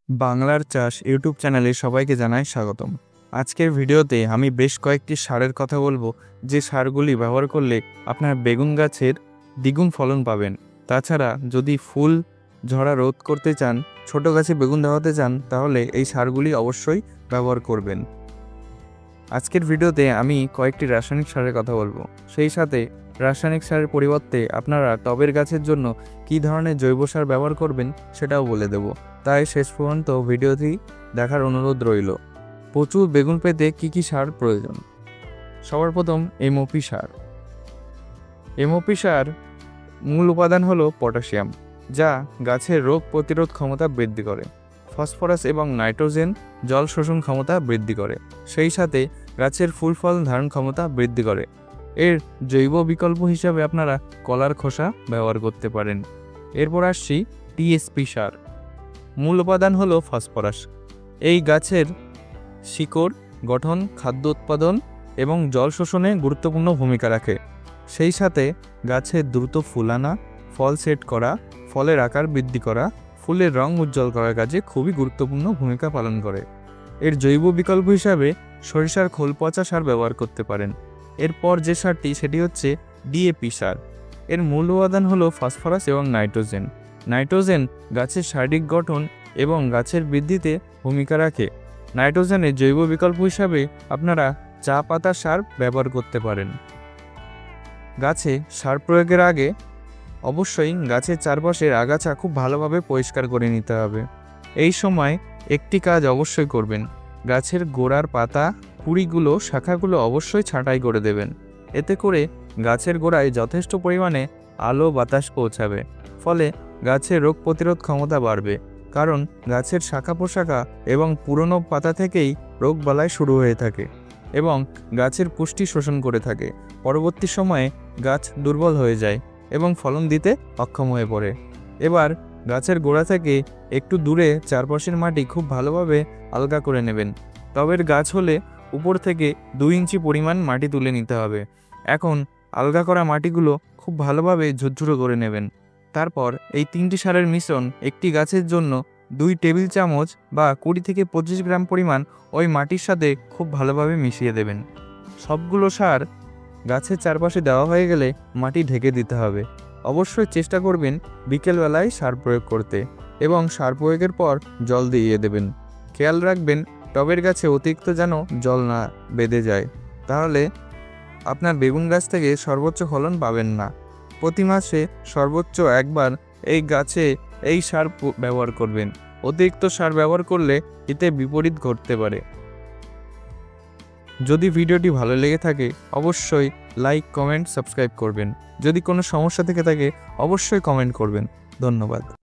বাংলার চাষ ইউটিউব চ্যানেলে সবাইকে জানাই স্বাগতম। আজকের ভিডিওতে আমি বেশ কয়েকটি সারের কথা বলবো, যে সারগুলি ব্যবহার করলে আপনার বেগুন গাছের দ্বিগুণ ফলন পাবেন। তাছাড়া যদি ফুল ঝরা রোধ করতে চান, ছোট গাছে বেগুন দেওয়াতে চান, তাহলে এই সারগুলি অবশ্যই ব্যবহার করবেন। আজকের ভিডিওতে আমি কয়েকটি রাসায়নিক সারের কথা বলবো, সেই সাথে রাসায়নিক সারের পরিবর্তে আপনারা টবের গাছের জন্য কী ধরনের জৈব সার ব্যবহার করবেন সেটাও বলে দেব। তাই শেষ পর্যন্ত ভিডিওটি দেখার অনুরোধ রইল। প্রচুর বেগুন পেতে কী কী সার প্রয়োজন? সবার প্রথম এমওপি সার। এমওপি সার মূল উপাদান হলো পটাশিয়াম, যা গাছের রোগ প্রতিরোধ ক্ষমতা বৃদ্ধি করে। ফসফরাস এবং নাইট্রোজেন জল শোষণ ক্ষমতা বৃদ্ধি করে, সেই সাথে গাছের ফুল ফল ধারণ ক্ষমতা বৃদ্ধি করে। এর জৈব বিকল্প হিসাবে আপনারা কলার খোসা ব্যবহার করতে পারেন। এরপর আসছি টিএসপি সার। মূল উপাদান হলো ফসফরাস। এই গাছের শিকড় গঠন, খাদ্য উৎপাদন এবং জল শোষণে গুরুত্বপূর্ণ ভূমিকা রাখে। সেই সাথে গাছের দ্রুত ফুল আনা, ফল সেট করা, ফলের আকার বৃদ্ধি করা, ফুলের রং উজ্জ্বল করার কাজে খুবই গুরুত্বপূর্ণ ভূমিকা পালন করে। এর জৈব বিকল্প হিসাবে সরিষার খোল পচা সার ব্যবহার করতে পারেন। এরপর যে সারটি সেটি হচ্ছে ডিএপি সার। এর মূল উপাদান হলো ফসফরাস এবং নাইট্রোজেন। নাইট্রোজেন গাছের শারীরিক গঠন এবং গাছের বৃদ্ধিতে ভূমিকা রাখে। নাইট্রোজেনের জৈব বিকল্প হিসাবে আপনারা চা পাতা সার ব্যবহার করতে পারেন। গাছে সার প্রয়োগের আগে অবশ্যই গাছের চারপাশের আগাছা খুব ভালোভাবে পরিষ্কার করে নিতে হবে। এই সময় একটি কাজ অবশ্যই করবেন, গাছের গোড়ার পাতা, কুড়িগুলো, শাখাগুলো অবশ্যই ছাঁটাই করে দেবেন। এতে করে গাছের গোড়ায় যথেষ্ট পরিমাণে আলো বাতাস পৌঁছাবে, ফলে গাছের রোগ প্রতিরোধ ক্ষমতা বাড়বে। কারণ গাছের শাখা প্রশাখা এবং পুরনো পাতা থেকেই রোগবালাই শুরু হয়ে থাকে এবং গাছের পুষ্টি শোষণ করে থাকে। পরবর্তী সময়ে গাছ দুর্বল হয়ে যায় এবং ফলন দিতে অক্ষম হয়ে পড়ে। এবার গাছের গোড়া থেকে একটু দূরে চারপাশের মাটি খুব ভালোভাবে আলগা করে নেবেন। টবের গাছ হলে উপর থেকে 2 ইঞ্চি পরিমাণ মাটি তুলে নিতে হবে। এখন আলগা করা মাটিগুলো খুব ভালোভাবে ঝুরঝুরো করে নেবেন। তারপর এই 3টি সারের মিশ্রণ একটি গাছের জন্য 2 টেবিল চামচ বা 20 থেকে 25 গ্রাম পরিমাণ ওই মাটির সাথে খুব ভালোভাবে মিশিয়ে দেবেন। সবগুলো সার গাছের চারপাশে দেওয়া হয়ে গেলে মাটি ঢেকে দিতে হবে। অবশ্যই চেষ্টা করবেন বিকেলবেলায় সার প্রয়োগ করতে এবং সার প্রয়োগের পর জল দিয়ে দেবেন। খেয়াল রাখবেন টবের গাছে অতিরিক্ত যেন জল না বেঁধে যায়, তাহলে আপনার বেগুন গাছ থেকে সর্বোচ্চ ফলন পাবেন না। প্রতি মাসে সর্বোচ্চ একবার এই গাছে এই সার ব্যবহার করবেন। অতিরিক্ত সার ব্যবহার করলে এতে বিপরীত ঘটতে পারে। যদি ভিডিওটি ভালো লেগে থাকে অবশ্যই লাইক, কমেন্ট, সাবস্ক্রাইব করবেন। যদি কোনো সমস্যা থেকে থাকে অবশ্যই কমেন্ট করবেন। ধন্যবাদ।